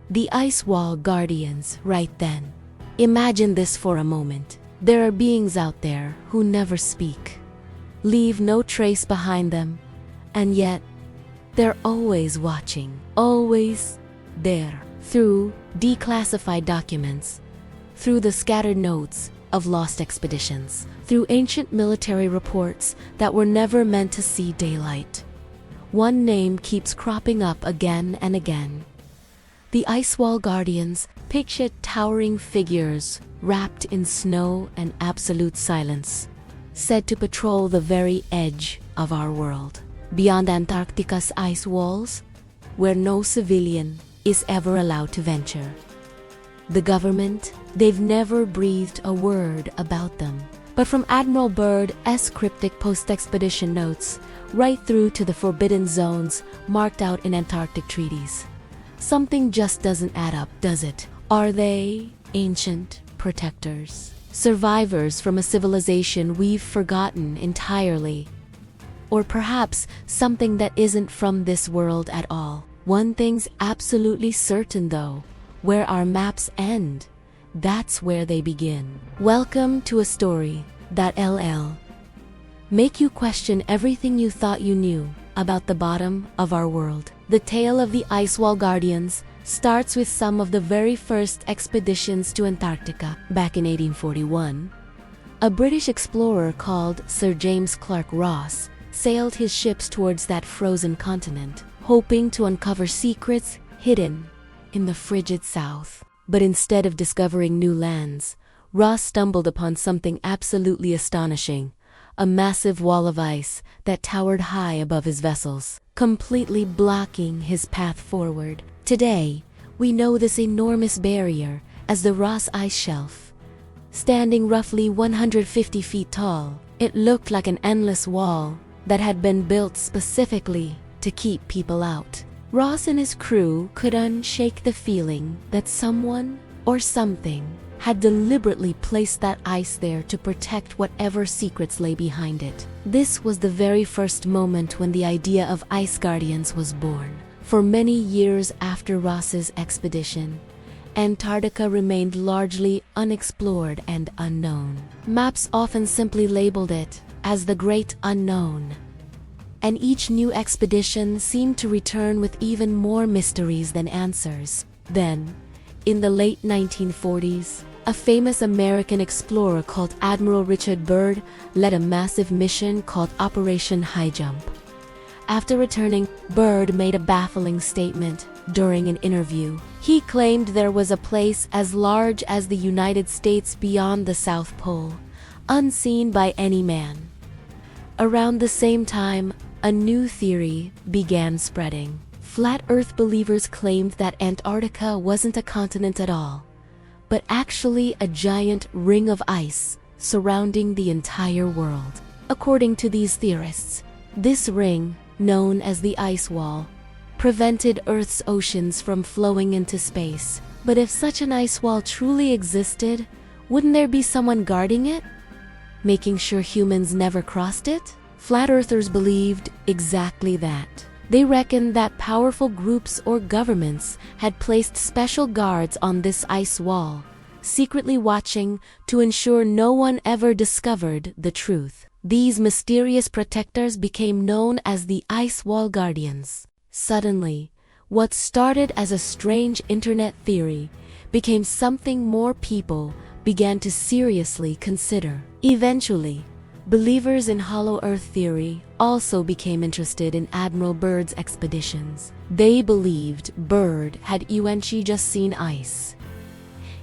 The ice wall guardians, right then. Imagine this for a moment. There are beings out there who never speak, leave no trace behind them, and yet they're always watching, always there, through declassified documents, through the scattered notes of lost expeditions, through ancient military reports that were never meant to see daylight. One name keeps cropping up again and again. The ice wall guardians, pictured towering figures wrapped in snow and absolute silence, said to patrol the very edge of our world, beyond Antarctica's ice walls, where no civilian is ever allowed to venture. The government, they've never breathed a word about them. But from Admiral Byrd's cryptic post-expedition notes, right through to the forbidden zones marked out in Antarctic treaties, something just doesn't add up, does it? Are they ancient protectors, survivors from a civilization we've forgotten entirely? Or perhaps something that isn't from this world at all? One thing's absolutely certain though, where our maps end, that's where they begin. Welcome to a story that'll make you question everything you thought you knew about the bottom of our world. The tale of the Ice Wall Guardians starts with some of the very first expeditions to Antarctica. Back in 1841, a British explorer called Sir James Clark Ross sailed his ships towards that frozen continent, hoping to uncover secrets hidden in the frigid south. But instead of discovering new lands, Ross stumbled upon something absolutely astonishing, a massive wall of ice that towered high above his vessels, completely blocking his path forward. Today, we know this enormous barrier as the Ross Ice Shelf. Standing roughly 150 feet tall, it looked like an endless wall that had been built specifically to keep people out. Ross and his crew could unshake the feeling that someone or something had deliberately placed that ice there to protect whatever secrets lay behind it. This was the very first moment when the idea of ice guardians was born. For many years after Ross's expedition, Antarctica remained largely unexplored and unknown. Maps often simply labeled it as the Great Unknown, and each new expedition seemed to return with even more mysteries than answers. Then, in the late 1940s, a famous American explorer called Admiral Richard Byrd led a massive mission called Operation High Jump. After returning, Byrd made a baffling statement during an interview. He claimed there was a place as large as the United States beyond the South Pole, unseen by any man. Around the same time, a new theory began spreading. Flat Earth believers claimed that Antarctica wasn't a continent at all, but actually a giant ring of ice surrounding the entire world. According to these theorists, this ring, known as the ice wall, prevented Earth's oceans from flowing into space. But if such an ice wall truly existed, wouldn't there be someone guarding it, making sure humans never crossed it? Flat Earthers believed exactly that. They reckoned that powerful groups or governments had placed special guards on this ice wall, secretly watching to ensure no one ever discovered the truth. These mysterious protectors became known as the Ice Wall Guardians. Suddenly, what started as a strange internet theory became something more people began to seriously consider. Eventually, believers in Hollow Earth theory also became interested in Admiral Byrd's expeditions. They believed Byrd had eventually just seen ice.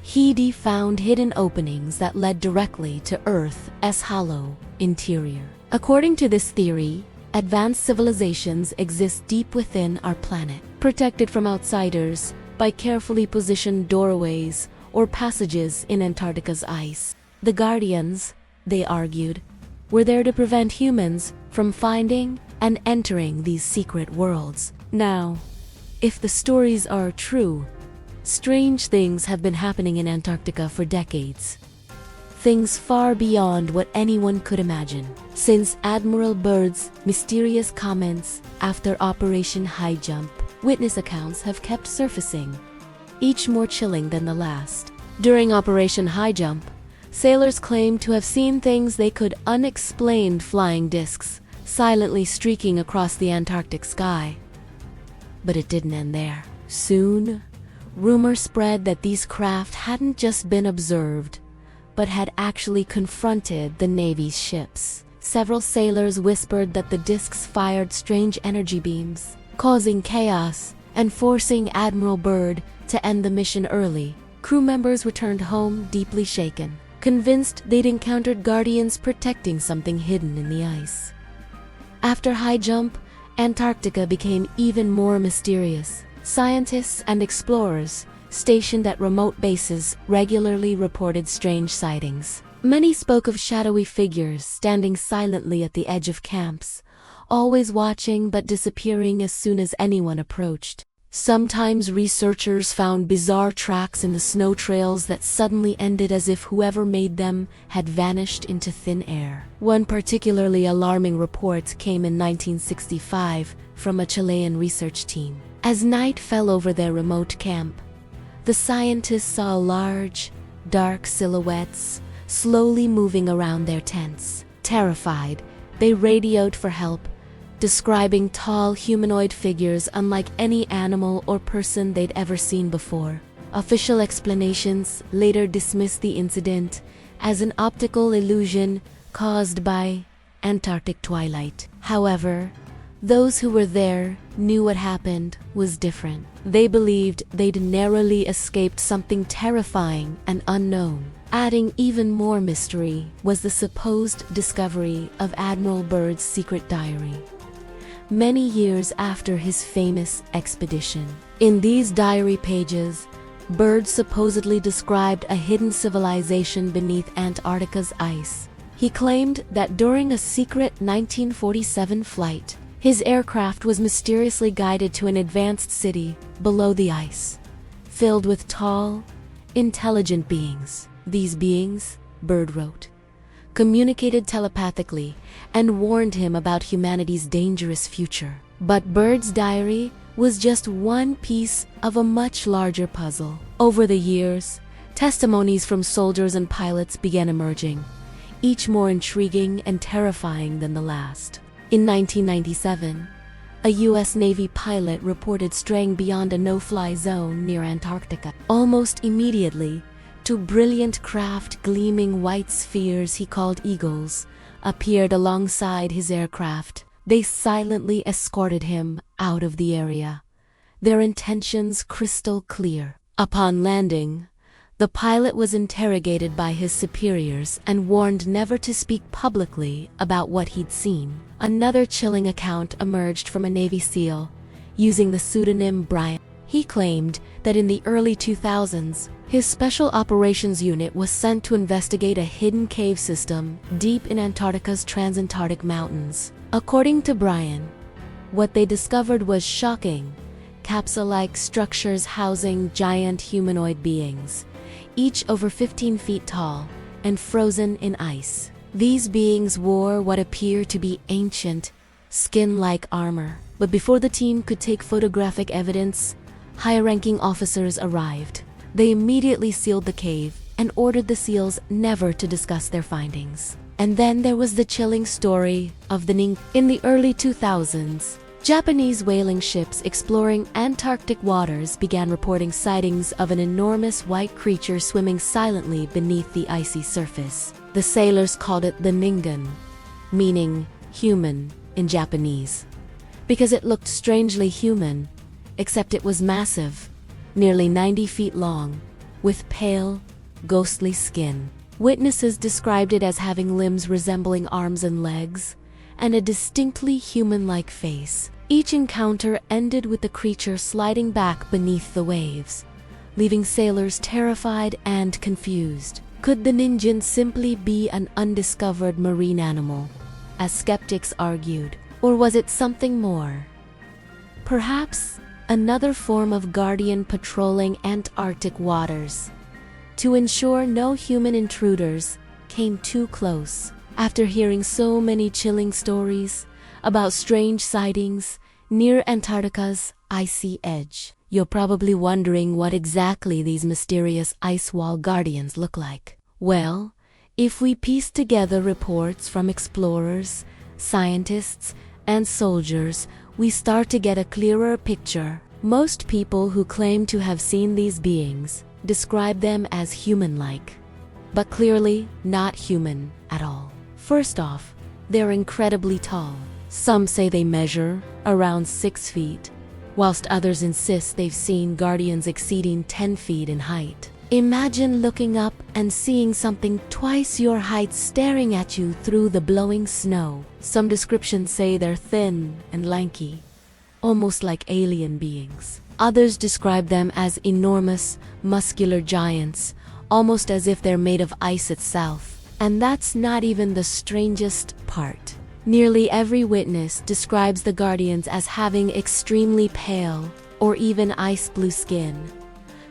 He'd found hidden openings that led directly to Earth's hollow interior. According to this theory, advanced civilizations exist deep within our planet, protected from outsiders by carefully positioned doorways or passages in Antarctica's ice. The Guardians, they argued, were there to prevent humans from finding and entering these secret worlds. Now, if the stories are true, strange things have been happening in Antarctica for decades. Things far beyond what anyone could imagine. Since Admiral Byrd's mysterious comments after Operation High Jump, witness accounts have kept surfacing. each more chilling than the last. During Operation High Jump, sailors claimed to have seen things they could unexplained flying discs silently streaking across the Antarctic sky. But it didn't end there. Soon, rumors spread that these craft hadn't just been observed, but had actually confronted the Navy's ships. Several sailors whispered that the discs fired strange energy beams, causing chaos and forcing Admiral Byrd to end the mission early. Crew members returned home deeply shaken, convinced they'd encountered guardians protecting something hidden in the ice. After High Jump, Antarctica became even more mysterious. Scientists and explorers stationed at remote bases regularly reported strange sightings. Many spoke of shadowy figures standing silently at the edge of camps, always watching but disappearing as soon as anyone approached. Sometimes researchers found bizarre tracks in the snow trails that suddenly ended as if whoever made them had vanished into thin air. One particularly alarming report came in 1965 from a Chilean research team. As night fell over their remote camp, the scientists saw large, dark silhouettes slowly moving around their tents. Terrified, they radioed for help, describing tall humanoid figures unlike any animal or person they'd ever seen before. Official explanations later dismissed the incident as an optical illusion caused by Antarctic twilight. However, those who were there knew what happened was different. They believed they'd narrowly escaped something terrifying and unknown. Adding even more mystery was the supposed discovery of Admiral Byrd's secret diary, many years after his famous expedition. In these diary pages, Byrd supposedly described a hidden civilization beneath Antarctica's ice. He claimed that during a secret 1947 flight, his aircraft was mysteriously guided to an advanced city below the ice, filled with tall, intelligent beings. These beings, Byrd wrote, communicated telepathically and warned him about humanity's dangerous future. But Byrd's diary was just one piece of a much larger puzzle. Over the years, testimonies from soldiers and pilots began emerging, each more intriguing and terrifying than the last. In 1997, a U.S. Navy pilot reported straying beyond a no-fly zone near Antarctica. Almost immediately, two brilliant craft gleaming white spheres he called eagles appeared alongside his aircraft. They silently escorted him out of the area, their intentions crystal clear. Upon landing, the pilot was interrogated by his superiors and warned never to speak publicly about what he'd seen. Another chilling account emerged from a Navy SEAL using the pseudonym Brian. He claimed that in the early 2000s, his Special Operations Unit was sent to investigate a hidden cave system deep in Antarctica's transantarctic mountains. According to Brian, what they discovered was shocking, capsule-like structures housing giant humanoid beings, each over 15 feet tall and frozen in ice. These beings wore what appeared to be ancient, skin-like armor. But before the team could take photographic evidence, high-ranking officers arrived. They immediately sealed the cave and ordered the SEALs never to discuss their findings. And then there was the chilling story of the Ning. In the early 2000s, Japanese whaling ships exploring Antarctic waters began reporting sightings of an enormous white creature swimming silently beneath the icy surface. The sailors called it the Ningen, meaning human in Japanese, because it looked strangely human, except it was massive, nearly 90 feet long, with pale, ghostly skin. Witnesses described it as having limbs resembling arms and legs, and a distinctly human-like face. Each encounter ended with the creature sliding back beneath the waves, leaving sailors terrified and confused. Could the Ningen simply be an undiscovered marine animal, as skeptics argued, or was it something more? Perhaps another form of guardian patrolling Antarctic waters, to ensure no human intruders came too close. After hearing so many chilling stories about strange sightings near Antarctica's icy edge, You're probably wondering what exactly these mysterious ice wall guardians look like. Well, if we piece together reports from explorers, scientists, and soldiers, we start to get a clearer picture. Most people who claim to have seen these beings describe them as human-like, but clearly not human at all. First off, they're incredibly tall. Some say they measure around 6 feet, whilst others insist they've seen guardians exceeding 10 feet in height. Imagine looking up and seeing something twice your height staring at you through the blowing snow. Some descriptions say they're thin and lanky, almost like alien beings. Others describe them as enormous, muscular giants, almost as if they're made of ice itself. And that's not even the strangest part. Nearly every witness describes the guardians as having extremely pale or even ice blue skin,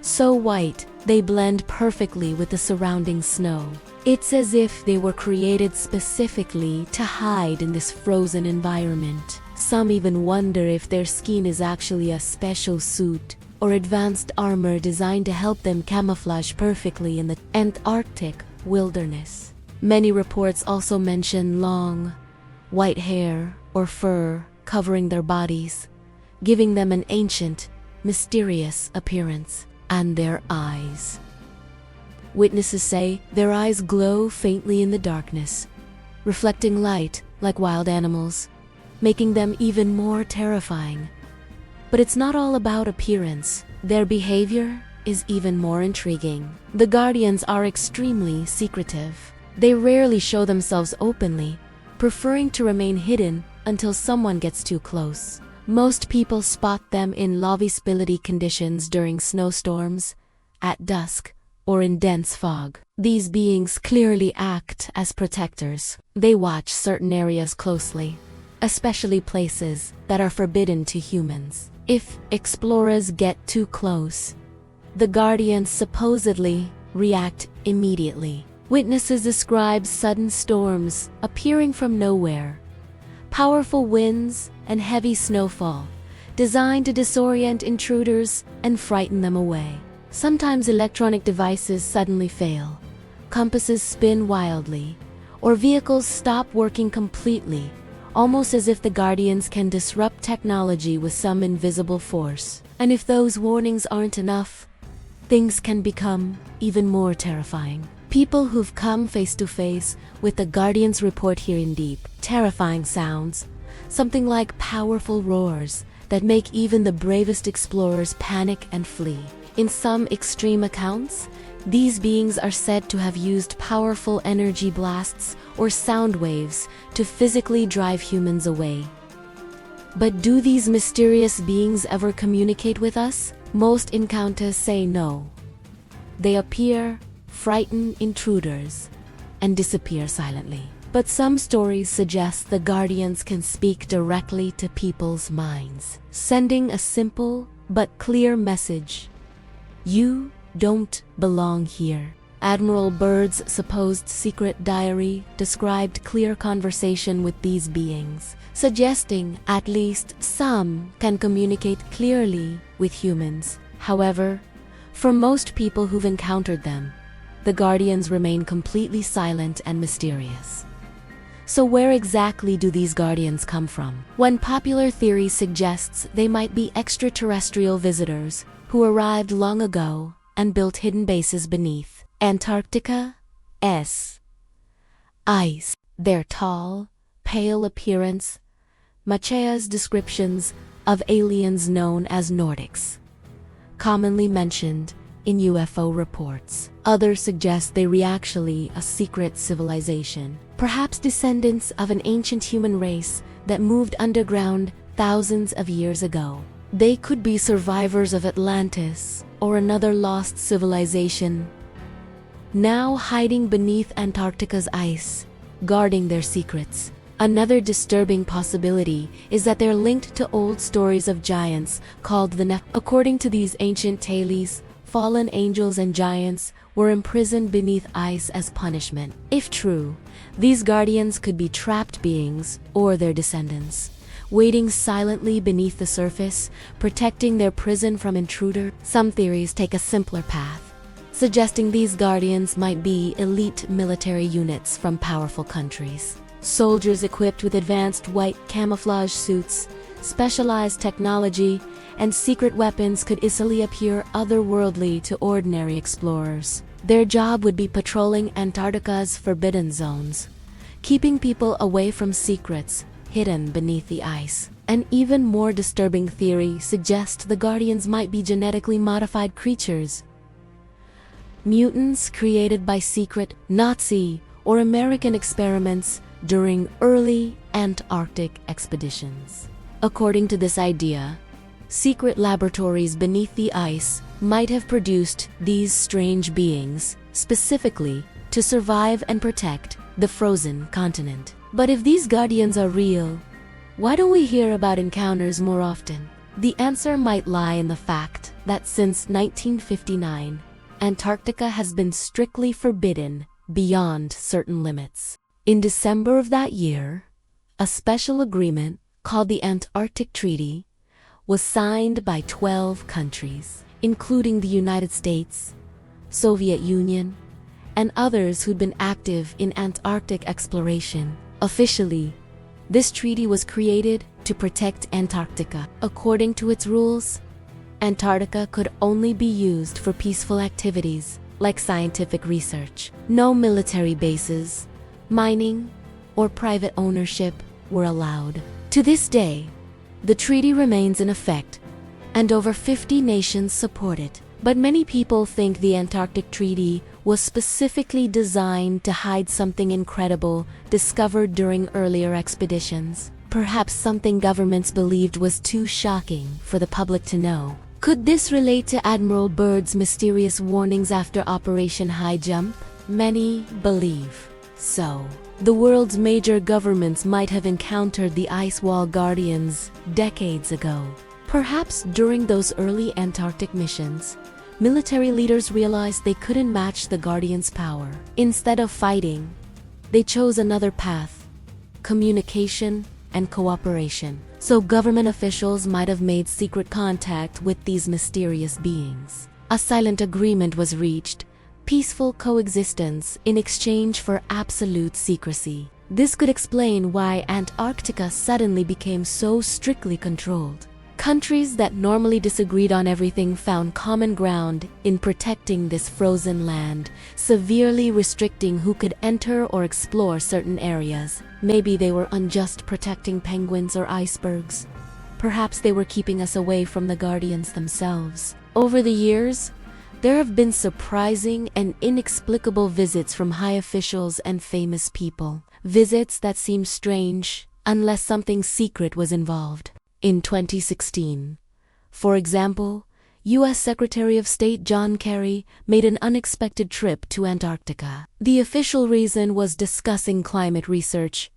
so white they blend perfectly with the surrounding snow. It's as if they were created specifically to hide in this frozen environment. Some even wonder if their skin is actually a special suit or advanced armor designed to help them camouflage perfectly in the Antarctic wilderness. Many reports also mention long, white hair or fur covering their bodies, giving them an ancient, mysterious appearance. And their eyes. Witnesses say their eyes glow faintly in the darkness, reflecting light like wild animals, making them even more terrifying. But it's not all about appearance. Their behavior is even more intriguing. The guardians are extremely secretive. They rarely show themselves openly, preferring to remain hidden until someone gets too close. Most people spot them in low visibility conditions during snowstorms, at dusk, or in dense fog. These beings clearly act as protectors. They watch certain areas closely, especially places that are forbidden to humans. If explorers get too close, the guardians supposedly react immediately. Witnesses describe sudden storms appearing from nowhere, powerful winds, and heavy snowfall, designed to disorient intruders and frighten them away. Sometimes electronic devices suddenly fail, compasses spin wildly, or vehicles stop working completely, almost as if the guardians can disrupt technology with some invisible force. And if those warnings aren't enough, things can become even more terrifying. People who've come face to face with the guardians report hearing deep, terrifying sounds, something like powerful roars that make even the bravest explorers panic and flee. In some extreme accounts, these beings are said to have used powerful energy blasts or sound waves to physically drive humans away. But do these mysterious beings ever communicate with us? Most encounters say no. They appear, frighten intruders, and disappear silently. But some stories suggest the guardians can speak directly to people's minds, sending a simple but clear message: you don't belong here. Admiral Byrd's supposed secret diary described clear conversation with these beings, suggesting at least some can communicate clearly with humans. However, for most people who've encountered them, the guardians remain completely silent and mysterious. So where exactly do these guardians come from? One popular theory suggests they might be extraterrestrial visitors who arrived long ago and built hidden bases beneath Antarctica's ice. Their tall, pale appearance matches descriptions of aliens known as Nordics, commonly mentioned in UFO reports. Others suggest they were actually a secret civilization, perhaps descendants of an ancient human race that moved underground thousands of years ago. They could be survivors of Atlantis or another lost civilization, now hiding beneath Antarctica's ice, guarding their secrets. Another disturbing possibility is that they're linked to old stories of giants called the Nephilim. According to these ancient tales, fallen angels and giants were imprisoned beneath ice as punishment. If true, these guardians could be trapped beings or their descendants, waiting silently beneath the surface, protecting their prison from intruders. Some theories take a simpler path, suggesting these guardians might be elite military units from powerful countries. Soldiers equipped with advanced white camouflage suits, specialized technology, and secret weapons could easily appear otherworldly to ordinary explorers. Their job would be patrolling Antarctica's forbidden zones, keeping people away from secrets hidden beneath the ice. An even more disturbing theory suggests the Guardians might be genetically modified creatures, mutants created by secret Nazi or American experiments during early Antarctic expeditions. According to this idea, secret laboratories beneath the ice might have produced these strange beings specifically to survive and protect the frozen continent. But if these guardians are real, why don't we hear about encounters more often? The answer might lie in the fact that since 1959, Antarctica has been strictly forbidden beyond certain limits. In December of that year, a special agreement called the Antarctic Treaty was signed by 12 countries, including the United States, Soviet Union, and others who'd been active in Antarctic exploration. Officially, this treaty was created to protect Antarctica. According to its rules, Antarctica could only be used for peaceful activities like scientific research. No military bases, mining, or private ownership were allowed. To this day, the treaty remains in effect, and over 50 nations support it. But many people think the Antarctic Treaty was specifically designed to hide something incredible discovered during earlier expeditions. Perhaps something governments believed was too shocking for the public to know. Could this relate to Admiral Byrd's mysterious warnings after Operation High Jump? Many believe so. The world's major governments might have encountered the ice wall guardians decades ago. Perhaps during those early Antarctic missions, military leaders realized they couldn't match the Guardians' power. Instead of fighting, they chose another path: communication and cooperation. So government officials might have made secret contact with these mysterious beings. A silent agreement was reached: peaceful coexistence in exchange for absolute secrecy. This could explain why Antarctica suddenly became so strictly controlled. Countries that normally disagreed on everything found common ground in protecting this frozen land, severely restricting who could enter or explore certain areas. Maybe they were unjust protecting penguins or icebergs. Perhaps they were keeping us away from the Guardians themselves. Over the years, there have been surprising and inexplicable visits from high officials and famous people. Visits that seem strange unless something secret was involved. In 2016, for example, U.S. Secretary of State John Kerry made an unexpected trip to Antarctica. The official reason was discussing climate research,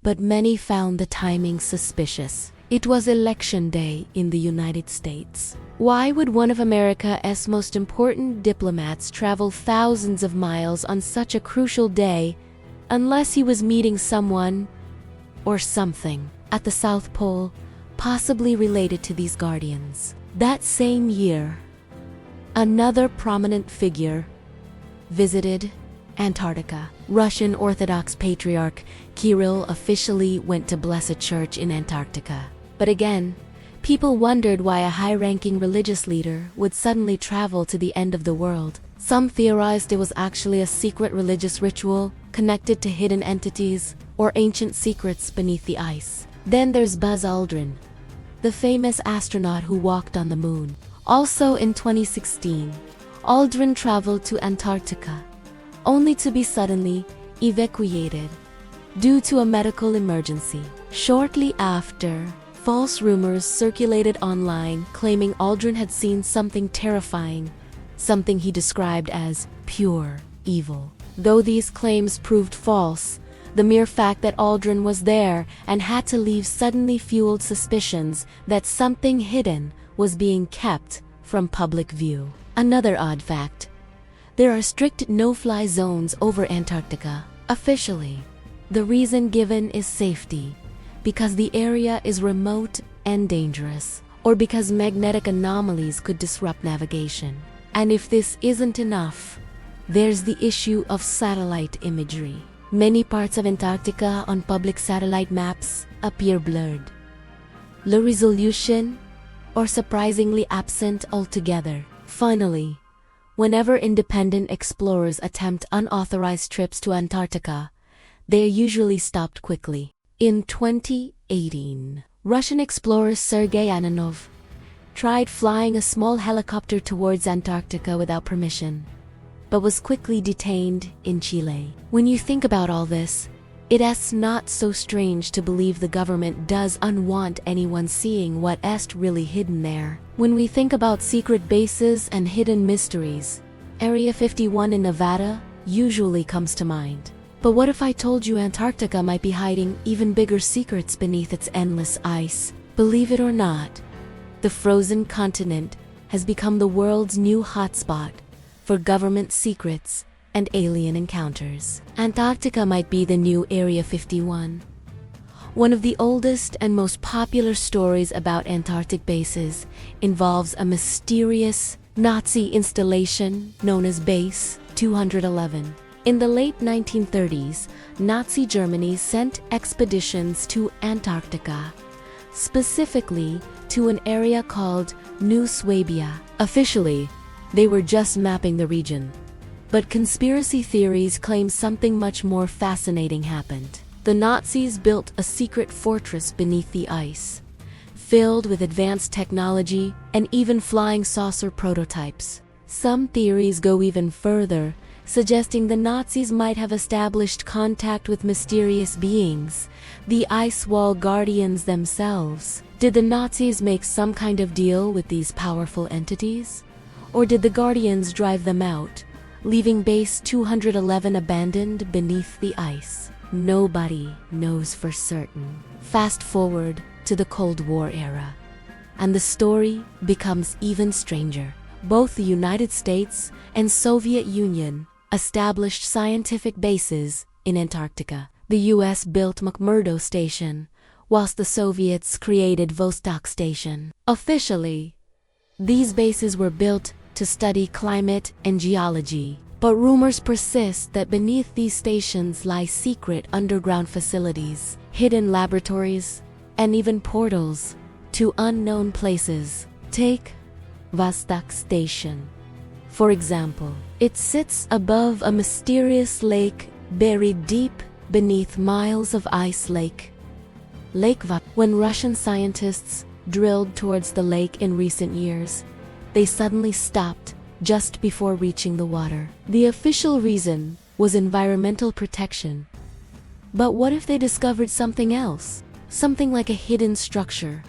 but many found the timing suspicious. It was election day in the United States. Why would one of America's most important diplomats travel thousands of miles on such a crucial day unless he was meeting someone or something at the South Pole, possibly related to these guardians? That same year, another prominent figure visited Antarctica. Russian Orthodox Patriarch Kirill officially went to bless a church in Antarctica. But again, people wondered why a high-ranking religious leader would suddenly travel to the end of the world. Some theorized it was actually a secret religious ritual connected to hidden entities or ancient secrets beneath the ice. Then there's Buzz Aldrin, the famous astronaut who walked on the moon. Also in 2016, Aldrin traveled to Antarctica, only to be suddenly evacuated due to a medical emergency. Shortly after, false rumors circulated online claiming Aldrin had seen something terrifying, something he described as pure evil. Though these claims proved false, the mere fact that Aldrin was there and had to leave suddenly fueled suspicions that something hidden was being kept from public view. Another odd fact: there are strict no-fly zones over Antarctica. Officially, the reason given is safety, because the area is remote and dangerous, or because magnetic anomalies could disrupt navigation. And if this isn't enough, there's the issue of satellite imagery. Many parts of Antarctica on public satellite maps appear blurred, low resolution, or surprisingly absent altogether. Finally, whenever independent explorers attempt unauthorized trips to Antarctica, they are usually stopped quickly. In 2018, Russian explorer Sergei Ananov tried flying a small helicopter towards Antarctica without permission, but was quickly detained in Chile. When you think about all this, it's not so strange to believe the government doesn't want anyone seeing what's really hidden there. When we think about secret bases and hidden mysteries, Area 51 in Nevada usually comes to mind. But what if I told you Antarctica might be hiding even bigger secrets beneath its endless ice? Believe it or not, the frozen continent has become the world's new hotspot for government secrets and alien encounters. Antarctica might be the new Area 51. One of the oldest and most popular stories about Antarctic bases involves a mysterious Nazi installation known as Base 211. In the late 1930s, Nazi Germany sent expeditions to Antarctica, specifically to an area called New Swabia. Officially, they were just mapping the region, but conspiracy theories claim something much more fascinating happened. The Nazis built a secret fortress beneath the ice, filled with advanced technology and even flying saucer prototypes. Some theories go even further, suggesting the Nazis might have established contact with mysterious beings, the ice wall guardians themselves. Did the Nazis make some kind of deal with these powerful entities? Or did the guardians drive them out, leaving Base 211 abandoned beneath the ice? Nobody knows for certain. Fast forward to the Cold War era, and the story becomes even stranger. Both the United States and Soviet Union established scientific bases in Antarctica. The US built McMurdo Station, whilst the Soviets created Vostok Station. Officially, these bases were built to study climate and geology, but rumors persist that beneath these stations lie secret underground facilities, hidden laboratories, and even portals to unknown places. Take Vostok Station, for example. It sits above a mysterious lake buried deep beneath miles of ice. Lake Vostok. When Russian scientists drilled towards the lake in recent years, they suddenly stopped just before reaching the water. The official reason was environmental protection. But what if they discovered something else? Something like a hidden structure,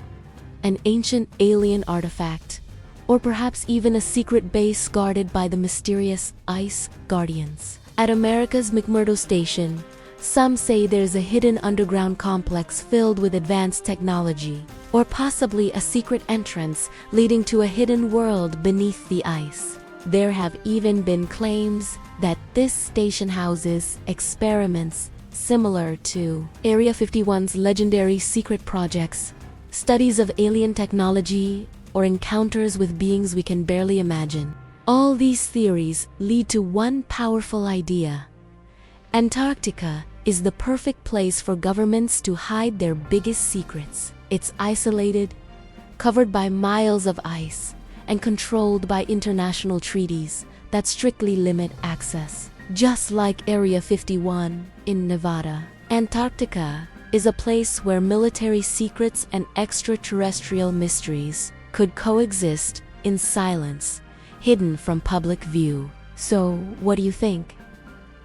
an ancient alien artifact, or perhaps even a secret base guarded by the mysterious ice guardians. At America's McMurdo Station, some say there's a hidden underground complex filled with advanced technology, or possibly a secret entrance leading to a hidden world beneath the ice. There have even been claims that this station houses experiments similar to Area 51's legendary secret projects, studies of alien technology, or encounters with beings we can barely imagine. All these theories lead to one powerful idea. Antarctica is the perfect place for governments to hide their biggest secrets. It's isolated, covered by miles of ice, and controlled by international treaties that strictly limit access. Just like Area 51 in Nevada, Antarctica is a place where military secrets and extraterrestrial mysteries could coexist in silence, hidden from public view. So, what do you think?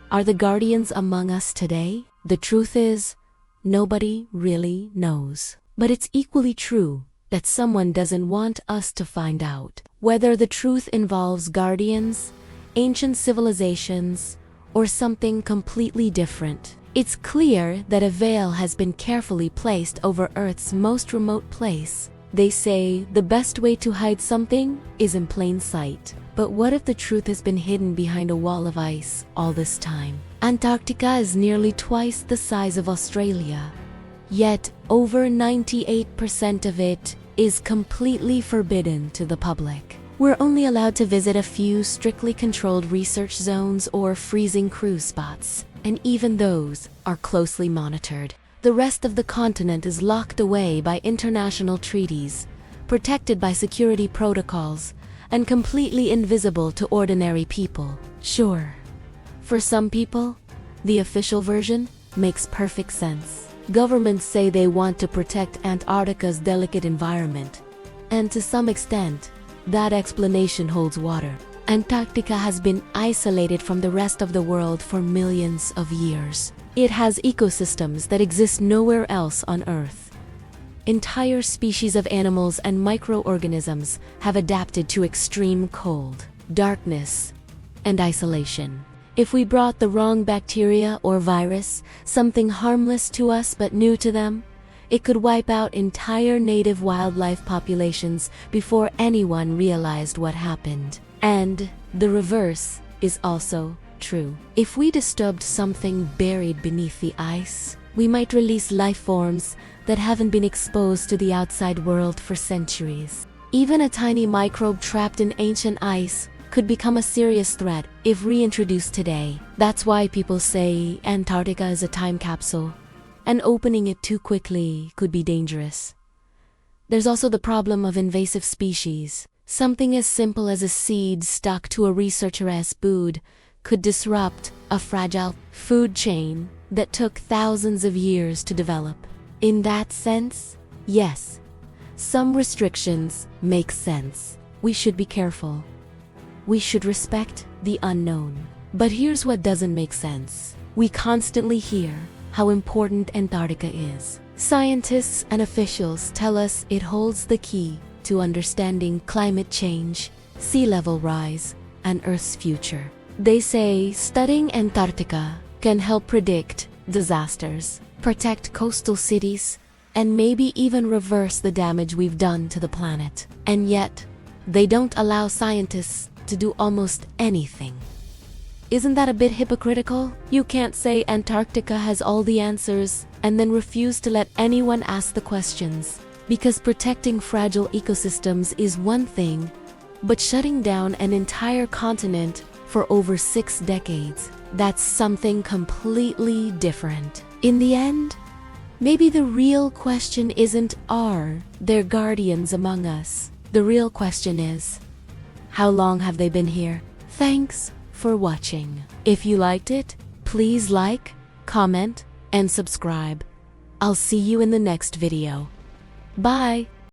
Are the guardians among us today? The truth is, nobody really knows. But it's equally true that someone doesn't want us to find out. Whether the truth involves guardians, ancient civilizations, or something completely different, it's clear that a veil has been carefully placed over Earth's most remote place. They say the best way to hide something is in plain sight. But what if the truth has been hidden behind a wall of ice all this time? Antarctica is nearly twice the size of Australia, Yet, over 98% of it is completely forbidden to the public. We're only allowed to visit a few strictly controlled research zones or freezing cruise spots, and even those are closely monitored. The rest of the continent is locked away by international treaties, protected by security protocols, and completely invisible to ordinary people. Sure, for some people, the official version makes perfect sense. Governments say they want to protect Antarctica's delicate environment, and to some extent, that explanation holds water. Antarctica has been isolated from the rest of the world for millions of years. It has ecosystems that exist nowhere else on Earth. Entire species of animals and microorganisms have adapted to extreme cold, darkness, and isolation. If we brought the wrong bacteria or virus, something harmless to us but new to them, it could wipe out entire native wildlife populations before anyone realized what happened. And the reverse is also true. If we disturbed something buried beneath the ice, we might release life forms that haven't been exposed to the outside world for centuries. Even a tiny microbe trapped in ancient ice could become a serious threat if reintroduced today. That's why people say Antarctica is a time capsule, and opening it too quickly could be dangerous. There's also the problem of invasive species. Something as simple as a seed stuck to a researcher's food could disrupt a fragile food chain that took thousands of years to develop. In that sense, yes, some restrictions make sense. We should be careful. We should respect the unknown. But here's what doesn't make sense. We constantly hear how important Antarctica is. Scientists and officials tell us it holds the key to understanding climate change, sea level rise, and Earth's future. They say studying Antarctica can help predict disasters, protect coastal cities, and maybe even reverse the damage we've done to the planet. And yet, they don't allow scientists to do almost anything. Isn't that a bit hypocritical? You can't say Antarctica has all the answers and then refuse to let anyone ask the questions. Because protecting fragile ecosystems is one thing, but shutting down an entire continent for over 6 decades, that's something completely different. In the end, maybe the real question isn't are there guardians among us? The real question is, how long have they been here? Thanks for watching. If you liked it, please like, comment, and subscribe. I'll see you in the next video. Bye!